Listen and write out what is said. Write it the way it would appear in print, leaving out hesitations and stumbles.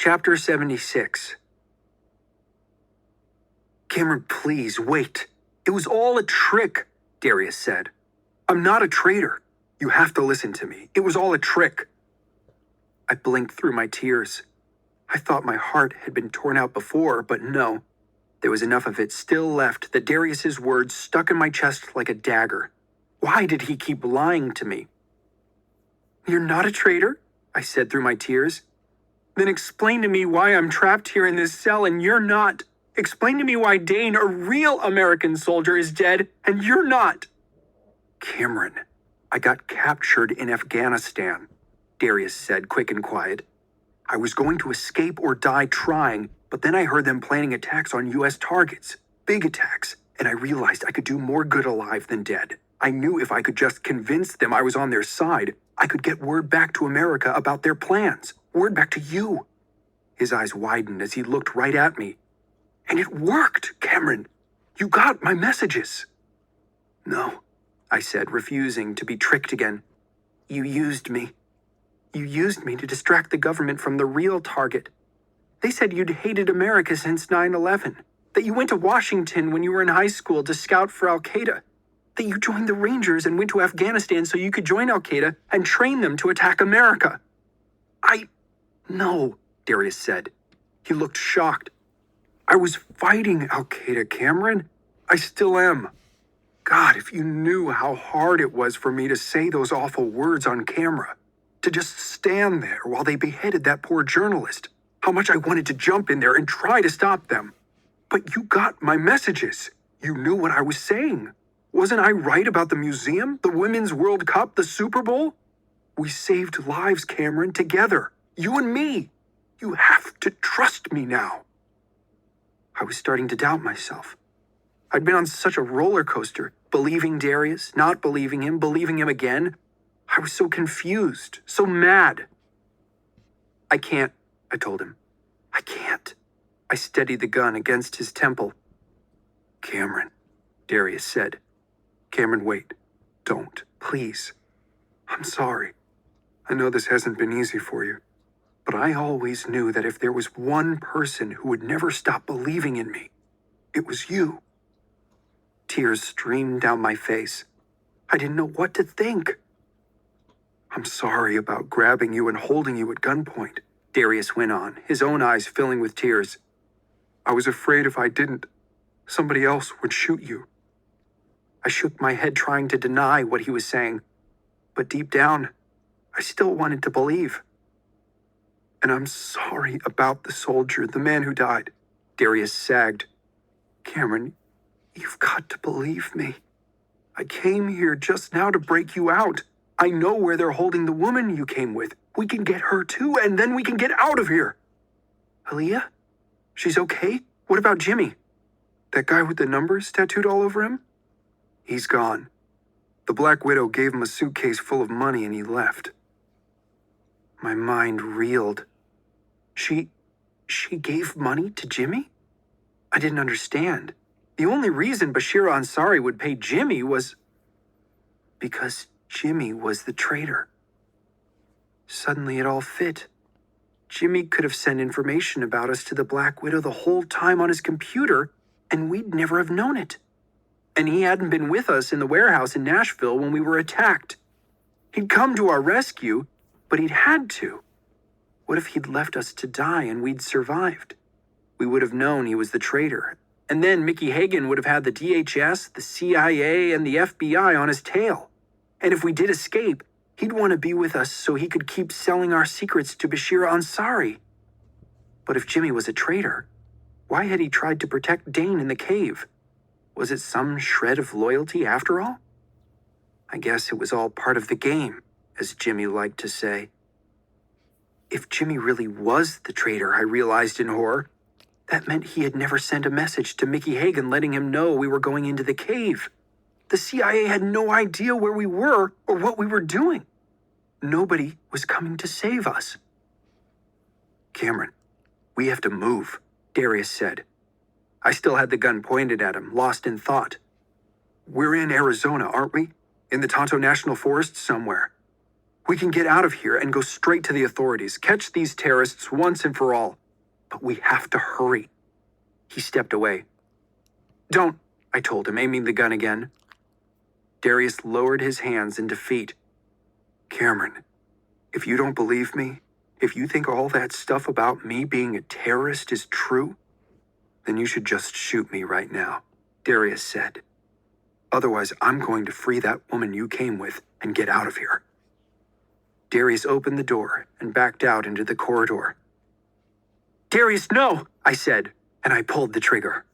Chapter 76. Cameron, please, wait. It was all a trick, Darius said. I'm not a traitor. You have to listen to me. It was all a trick. I blinked through my tears. I thought my heart had been torn out before, but no. There was enough of it still left that Darius's words stuck in my chest like a dagger. Why did he keep lying to me? You're not a traitor, I said through my tears. Then explain to me why I'm trapped here in this cell and you're not. Explain to me why Dane, a real American soldier, is dead and you're not. Cameron, I got captured in Afghanistan, Darius said, quick and quiet. I was going to escape or die trying, but then I heard them planning attacks on U.S. targets, big attacks, and I realized I could do more good alive than dead. I knew if I could just convince them I was on their side, I could get word back to America about their plans, word back to you. His eyes widened as he looked right at me. And it worked, Cameron. You got my messages. No, I said, refusing to be tricked again. You used me. You used me to distract the government from the real target. They said you'd hated America since 9/11, that you went to Washington when you were in high school to scout for Al-Qaeda, that you joined the Rangers and went to Afghanistan so you could join Al-Qaeda and train them to attack America. No, Darius said. He looked shocked. I was fighting Al-Qaeda, Cameron. I still am. God, if you knew how hard it was for me to say those awful words on camera, to just stand there while they beheaded that poor journalist, how much I wanted to jump in there and try to stop them. But you got my messages. You knew what I was saying. Wasn't I right about the museum, the Women's World Cup, the Super Bowl? We saved lives, Cameron, together. You and me. You have to trust me now. I was starting to doubt myself. I'd been on such a roller coaster, believing Darius, not believing him again. I was so confused, so mad. I can't, I told him. I can't. I steadied the gun against his temple. Cameron, Darius said. Cameron, wait. Don't, please. I'm sorry. I know this hasn't been easy for you, but I always knew that if there was one person who would never stop believing in me, it was you. Tears streamed down my face. I didn't know what to think. I'm sorry about grabbing you and holding you at gunpoint, Darius went on, his own eyes filling with tears. I was afraid if I didn't, somebody else would shoot you. I shook my head trying to deny what he was saying, but deep down, I still wanted to believe. And I'm sorry about the soldier, the man who died, Darius sagged. Cameron, you've got to believe me. I came here just now to break you out. I know where they're holding the woman you came with. We can get her too, and then we can get out of here. Aaliyah? She's okay? What about Jimmy? That guy with the numbers tattooed all over him? He's gone. The Black Widow gave him a suitcase full of money and he left. My mind reeled. She gave money to Jimmy? I didn't understand. The only reason Bashir Ansari would pay Jimmy was because Jimmy was the traitor. Suddenly it all fit. Jimmy could have sent information about us to the Black Widow the whole time on his computer, and we'd never have known it. And he hadn't been with us in the warehouse in Nashville when we were attacked. He'd come to our rescue, but he'd had to. What if he'd left us to die and we'd survived? We would have known he was the traitor. And then Mickey Hagan would have had the DHS, the CIA, and the FBI on his tail. And if we did escape, he'd want to be with us so he could keep selling our secrets to Bashir Ansari. But if Jimmy was a traitor, why had he tried to protect Dane in the cave? Was it some shred of loyalty after all? I guess it was all part of the game, as Jimmy liked to say. If Jimmy really was the traitor, I realized in horror, that meant he had never sent a message to Mickey Hagan letting him know we were going into the cave. The CIA had no idea where we were or what we were doing. Nobody was coming to save us. Cameron, we have to move, Darius said. I still had the gun pointed at him, lost in thought. We're in Arizona, aren't we? In the Tonto National Forest somewhere. We can get out of here and go straight to the authorities, catch these terrorists once and for all. But we have to hurry. He stepped away. Don't, I told him, aiming the gun again. Darius lowered his hands in defeat. Cameron, if you don't believe me, if you think all that stuff about me being a terrorist is true, then you should just shoot me right now, Darius said. Otherwise, I'm going to free that woman you came with and get out of here. Darius opened the door and backed out into the corridor. Darius, no, I said, and I pulled the trigger.